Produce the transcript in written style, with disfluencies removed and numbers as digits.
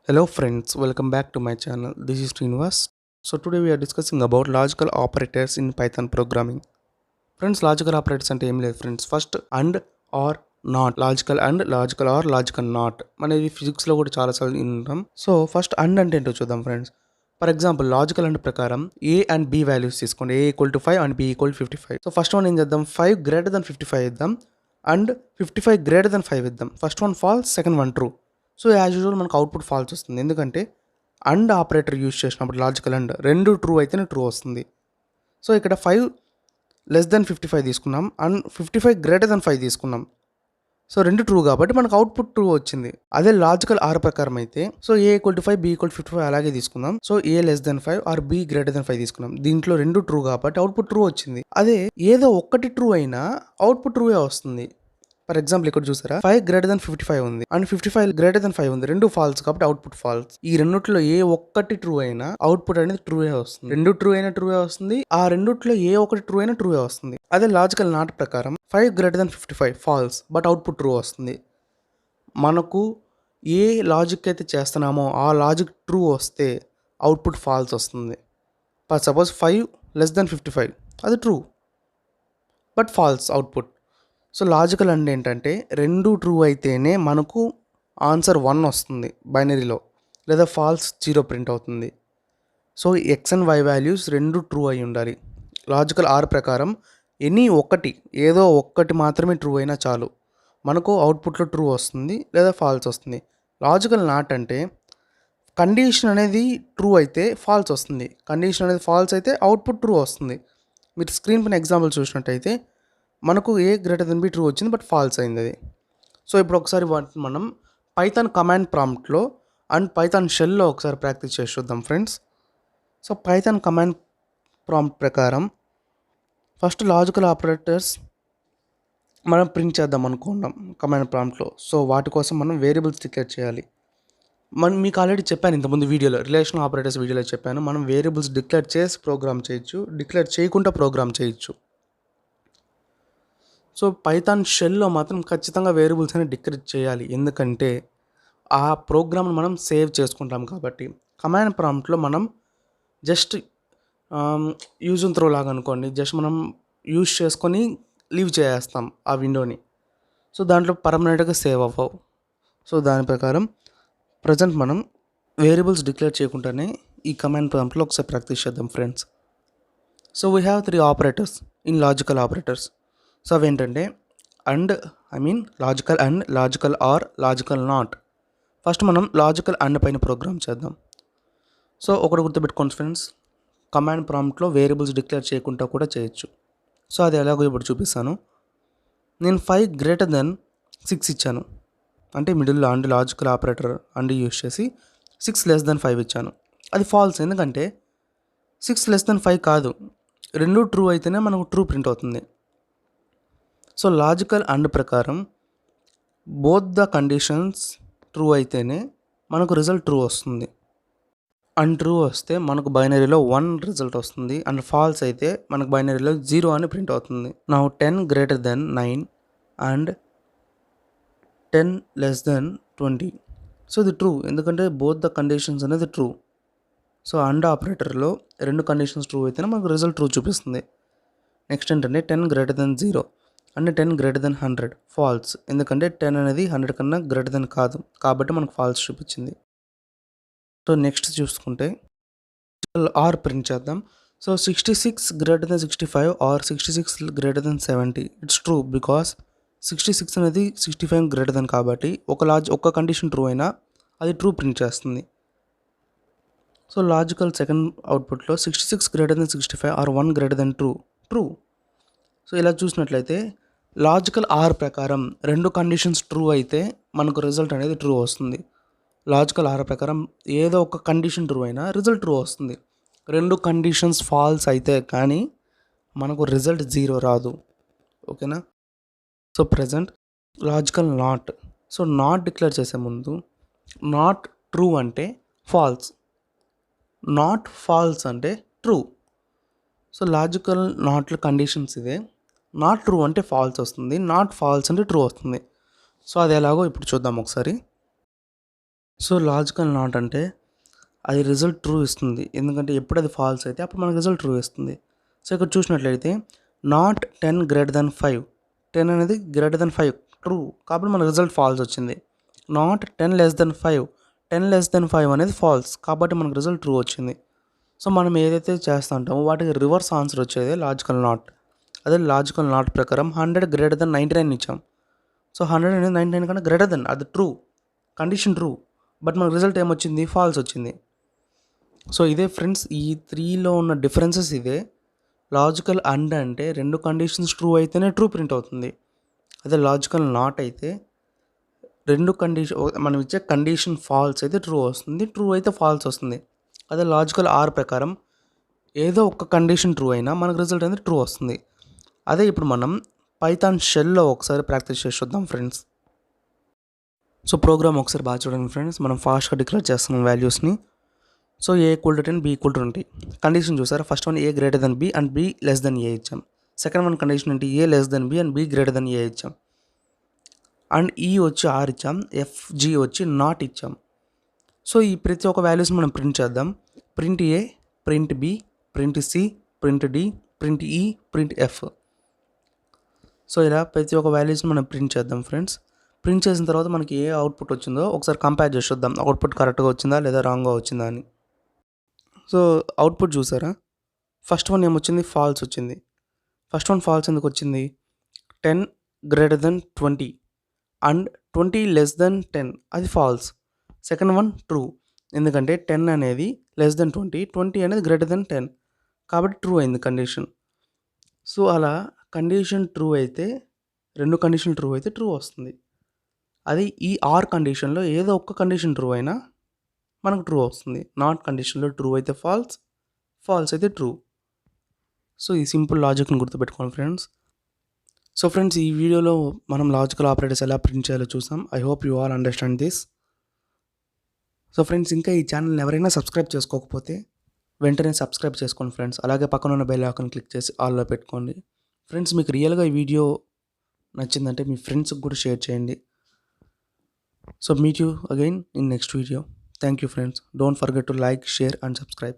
Hello friends, welcome back to my channel. This is Srinivas. So today we are discussing about logical operators in Python programming. Friends, logical operators అంటే ఏం లేదు friends. First and or not, logical and, logical or, logical not అనేది ఫిజిక్స్లో కూడా చాలాసార్లు వింటాం. So first and అంటే ఏంటో చూద్దాం friends. For example logical and ప్రకారం ఏ అండ్ బి వాల్యూస్ తీసుకోండి. A equal to 5 and B equal 55. So first one ఏం చేద్దాం, 5 గ్రేటర్ దెన్ 55 ఇద్దాం అండ్ 55 గ్రేటర్ దెన్ 5 ఇద్దాం. First one falls, second one true. So as usual మనకు output false వస్తుంది, ఎందుకంటే and operator use చేసినప్పుడు logical and రెండు ట్రూ అయితేనే ట్రూ వస్తుంది. సో ఇక్కడ 5 లెస్ దెన్ 55 తీసుకున్నాం అండ్ 55 గ్రేటర్ దెన్ 5 తీసుకున్నాం. సో రెండు ట్రూ కాబట్టి మనకు అవుట్పుట్ ట్రూ వచ్చింది. అదే లాజికల్ ఆర్ ప్రకారం అయితే so A equal to 5 B equal 55 అలాగే తీసుకుందాం. So A less than 5 or B greater than 5 తీసుకున్నాం. దీంట్లో రెండు ట్రూ కాబట్టి అవుట్పుట్ ట్రూ వచ్చింది. అదే ఏదో ఒక్కటి ట్రూ అయినా అవుట్పుట్ ట్రూయే వస్తుంది. ఫర్ ఎగ్జాంపుల్ ఇక్కడ చూసారా, 5 గ్రేటర్ దెన్ 55 ఉంది అండ్ 55 గ్రేటర్ దెన్ 5 ఉంది. రెండు ఫాల్స్ కాబట్టి అవుట్పుట్ ఫాల్స్. ఈ రెండిట్లో ఏ ఒక్కటి ట్రూ అయినా అవుట్పుట్ అనేది ట్రూయే వస్తుంది. రెండు ట్రూ అయినా ట్రూయే వస్తుంది. ఆ రెండిట్లో ఏ ఒకటి ట్రూ అయినా ట్రూయే వస్తుంది. అదే లాజికల్ నాట్ ప్రకారం 5 greater than 55 false but output true వస్తుంది. మనకు ఏ లాజిక్ అయితే చేస్తున్నామో ఆ లాజిక్ ట్రూ వస్తే అవుట్పుట్ ఫాల్స్ వస్తుంది. సపోజ్ 5 లెస్ దెన్ 55 అది true but false output. So logical అంటే ఏంటంటే రెండు ట్రూ అయితేనే మనకు ఆన్సర్ 1 వస్తుంది బైనరీలో, లేదా ఫాల్స్ 0 ప్రింట్ అవుతుంది. So x and y values రెండు ట్రూ అయి ఉండాలి. లాజికల్ ఆర్ ప్రకారం ఎనీ ఒకటి, ఏదో ఒక్కటి మాత్రమే ట్రూ అయినా చాలు, మనకు అవుట్పుట్లో ట్రూ వస్తుంది లేదా ఫాల్స్ వస్తుంది. లాజికల్ నాట్ అంటే కండిషన్ అనేది ట్రూ అయితే ఫాల్స్ వస్తుంది, కండిషన్ అనేది ఫాల్స్ అయితే అవుట్పుట్ ట్రూ వస్తుంది. మీరు స్క్రీన్ పైన ఎగ్జాంపుల్ చూసినట్టయితే మనకు ఏ గ్రేటర్ దెన్ బి ట్రూ వచ్చింది బట్ ఫాల్స్ అయింది అది. సో ఇప్పుడు ఒకసారి మనం పైథాన్ కమాండ్ ప్రాంప్ట్లో అండ్ పైథాన్ షెల్లో ఒకసారి ప్రాక్టీస్ చేసి చూద్దాం friends. So Python command prompt ప్రకారం ఫస్ట్ లాజికల్ ఆపరేటర్స్ మనం ప్రింట్ చేద్దాం అనుకుంటాం కమాండ్ ప్రాంప్ట్లో. సో వాటి కోసం మనం వేరియబుల్స్ డిక్లేర్ చేయాలి. మీకు ఆల్రెడీ చెప్పాను ఇంతకుముందు వీడియోలో, రిలేషనల్ ఆపరేటర్స్ వీడియోలో చెప్పాను, మనం వేరియబుల్స్ డిక్లేర్ చేసి ప్రోగ్రామ్ చేయొచ్చు, డిక్లేర్ చేయకుండా ప్రోగ్రామ్ చేయొచ్చు. సో పైథాన్ షెల్లో మాత్రం ఖచ్చితంగా వేరియబుల్స్ అనేది డిక్లేర్ చేయాలి, ఎందుకంటే ఆ ప్రోగ్రామ్ని మనం సేవ్ చేసుకుంటాం కాబట్టి. కమాండ్ ప్రాంప్ట్లో మనం జస్ట్ యూజ్ అండ్ త్రో లాగా అనుకోండి, జస్ట్ మనం యూజ్ చేసుకొని లీవ్ చేసేస్తాం ఆ విండోని. సో దాంట్లో పర్మనెంట్గా సేవ్ అవ్వవు. సో దాని ప్రకారం ప్రజెంట్ మనం వేరియబుల్స్ డిక్లేర్ చేయకుండానే ఈ కమాండ్ ప్రాంప్ట్లో ఒకసారి ప్రాక్టీస్ చేద్దాం friends. So we have 3 operators in logical operators. So అవి ఏంటంటే and, logical and, logical or, logical not. First మనం లాజికల్ అండ్ పైన ప్రోగ్రామ్ చేద్దాం. సో ఒకటి గుర్తుపెట్టుకోండి ఫ్రెండ్స్, కమాండ్ ప్రాంప్ట్లో వేరియబుల్స్ డిక్లేర్ చేయకుండా కూడా చేయొచ్చు. సో అది ఎలాగో ఇప్పుడు చూపిస్తాను. నేను 5 గ్రేటర్ దెన్ 6 ఇచ్చాను, అంటే మిడిల్లో and logical operator and use చేసి 6 లెస్ దెన్ 5 ఇచ్చాను. అది ఫాల్స్, ఎందుకంటే 6 లెస్ దెన్ 5 కాదు, రెండు ట్రూ అయితేనే మనకు ట్రూ ప్రింట్ అవుతుంది. సో లాజికల్ అండ్ ప్రకారం బోత్ ద కండిషన్స్ ట్రూ అయితేనే మనకు రిజల్ట్ ట్రూ వస్తుంది. అండ్ ట్రూ వస్తే మనకు బైనరీలో 1 రిజల్ట్ వస్తుంది, అండ్ ఫాల్స్ అయితే మనకు బైనరీలో 0 అని ప్రింట్ అవుతుంది. నా 10 greater then 9 and 10 less than 20. So ఇది ట్రూ, ఎందుకంటే బోత్ ద కండిషన్స్ అనేది ట్రూ. సో అండ్ ఆపరేటర్లో రెండు కండిషన్స్ ట్రూ అయితేనే మనకు రిజల్ట్ ట్రూ చూపిస్తుంది. నెక్స్ట్ ఏంటంటే 10 greater than 0 and 10 greater than 100 false, ఎందుకంటే 10 అనేది 100 కన్నా గ్రేటర్ దెన్ కాదు కాబట్టి మనకు ఫాల్స్ చూపించింది. సో నెక్స్ట్ చూసుకుంటే ఆర్ ప్రింట్ చేద్దాం. So 66 greater than 65 or 66 greater than 70 it's true, because 66 అనేది 65 గ్రేటర్ దెన్ కాబట్టి ఒక కండిషన్ ట్రూ అయినా అది ట్రూ ప్రింట్ చేస్తుంది. సో లాజికల్ సెకండ్ అవుట్పుట్లో 66 greater than 65 or 1 greater than true. So ఇలా చూసినట్లయితే లాజికల్ ఆర్ ప్రకారం రెండు కండిషన్స్ ట్రూ అయితే మనకు రిజల్ట్ అనేది ట్రూ వస్తుంది. లాజికల్ ఆర్ ప్రకారం ఏదో ఒక కండిషన్ ట్రూ అయినా రిజల్ట్ ట్రూ వస్తుంది. రెండు కండిషన్స్ ఫాల్స్ అయితే కానీ మనకు రిజల్ట్ 0 రాదు. ఓకేనా. So present logical not. So not declare చేసే ముందు నాట్ ట్రూ అంటే ఫాల్స్, నాట్ ఫాల్స్ అంటే ట్రూ. సో లాజికల్ నాట్లో కండిషన్స్ ఇదే. నాట్ ట్రూ అంటే ఫాల్స్ వస్తుంది, నాట్ ఫాల్స్ అంటే ట్రూ వస్తుంది. సో అది ఎలాగో ఇప్పుడు చూద్దాం ఒకసారి. సో లాజికల్ నాట్ అంటే అది రిజల్ట్ ట్రూ ఇస్తుంది. ఎందుకంటే ఎప్పుడు అది ఫాల్స్ అయితే అప్పుడు మనకు రిజల్ట్ ట్రూ ఇస్తుంది. సో ఇక్కడ చూసినట్లయితే నాట్ 10 గ్రేటర్ దెన్ 5, 10 అనేది గ్రేటర్ దెన్ 5 ట్రూ, కాబట్టి మన రిజల్ట్ ఫాల్స్ వచ్చింది. Not 10 less than 5, 10 less than 5 అనేది ఫాల్స్, కాబట్టి మనకు రిజల్ట్ ట్రూ వచ్చింది. సో మనం ఏదైతే చేస్తూ ఉంటామో వాటికి రివర్స్ ఆన్సర్ వచ్చేది లాజికల్ నాట్. అదే లాజికల్ నాట్ ప్రకారం 100 గ్రేటర్ దెన్ 99 ఇచ్చాం. సో 100 అనేది 99 కన్నా గ్రేటర్ దెన్, అది ట్రూ, కండిషన్ ట్రూ, బట్ మనకు రిజల్ట్ ఏమొచ్చింది, ఫాల్స్ వచ్చింది. సో ఇదే ఫ్రెండ్స్, ఈ 3లో ఉన్న డిఫరెన్సెస్ ఇదే. లాజికల్ అండ్ అంటే రెండు కండిషన్స్ ట్రూ అయితేనే ట్రూ ప్రింట్ అవుతుంది. అదే లాజికల్ నాట్ అయితే రెండు మనం ఇచ్చే కండిషన్ ఫాల్స్ అయితే ట్రూ వస్తుంది, ట్రూ అయితే ఫాల్స్ వస్తుంది. అదే లాజికల్ ఆర్ ప్రకారం ఏదో ఒక కండిషన్ ట్రూ అయినా మనకు రిజల్ట్ అనేది ట్రూ వస్తుంది. అదే ఇప్పుడు మనం పైథాన్ షెల్లో ఒకసారి ప్రాక్టీస్ చేసి చూద్దాం ఫ్రెండ్స్. సో ప్రోగ్రామ్ ఒకసారి బాగా చూడండి ఫ్రెండ్స్. మనం ఫాస్ట్గా డిక్లేర్ చేస్తున్నాం వాల్యూస్ని. So A equal to 10, B equal to 20. Condition చూసారా, first one A greater than B and B less than A ఇచ్చాం. సెకండ్ వన్ కండిషన్ ఏంటి, A less than B and B greater than A ఇచ్చాం. And ఈ వచ్చి are ఇచ్చాం, FG వచ్చి not ఇచ్చాం. So ఈ ప్రతి ఒక్క వాల్యూస్ని మనం ప్రింట్ చేద్దాం. Print A, print B, print C, print D, print E, print F. So ఇలా ప్రతి ఒక్క వాల్యూస్ని మనం ప్రింట్ చేద్దాం ఫ్రెండ్స్. ప్రింట్ చేసిన తర్వాత మనకి ఏ అవుట్పుట్ వచ్చిందో ఒకసారి కంపేర్ చేసి చూద్దాం, అవుట్పుట్ కరెక్ట్గా వచ్చిందా లేదా రాంగ్గా వచ్చిందా అని. సో అవుట్పుట్ చూసారా, ఫస్ట్ వన్ ఏమొచ్చింది, ఫాల్స్ వచ్చింది. ఫస్ట్ వన్ ఫాల్స్ ఎందుకు వచ్చింది, 10 greater then 20 and 20 less than 10, అది ఫాల్స్. సెకండ్ వన్ ట్రూ, ఎందుకంటే 10 అనేది లెస్ దెన్ 20, 20 అనేది గ్రేటర్ దెన్ 10, కాబట్టి ట్రూ అయింది కండిషన్. సో అలా కండిషన్ ట్రూ అయితే, రెండు కండిషన్ ట్రూ అయితే ట్రూ వస్తుంది. అది ఈ ఆర్ కండిషన్లో ఏదో ఒక్క కండిషన్ ట్రూ అయినా మనకు ట్రూ వస్తుంది. నాట్ కండిషన్లో ట్రూ అయితే ఫాల్స్, ఫాల్స్ అయితే ట్రూ. సో ఈ సింపుల్ లాజిక్ని గుర్తుపెట్టుకోండి ఫ్రెండ్స్. సో ఫ్రెండ్స్, ఈ వీడియోలో మనం లాజికల్ ఆపరేటర్స్ ఎలా ప్రింట్ చేయాలో చూసాం. I hope you all understand this. So friends, ఇంకా ఈ ఛానల్ని ఎవరైనా సబ్స్క్రైబ్ చేసుకోకపోతే వెంటనే సబ్స్క్రైబ్ చేసుకోండి ఫ్రెండ్స్. అలాగే పక్కన ఉన్న బెల్ ఐకాన్ క్లిక్ చేసి ఆల్లో పెట్టుకోండి. ఫ్రెండ్స్, మీకు రియల్గా ఈ వీడియో నచ్చిందంటే మీ ఫ్రెండ్స్కి కూడా షేర్ చేయండి. So meet you again in next video. Thank you friends. Don't forget to like, share and subscribe.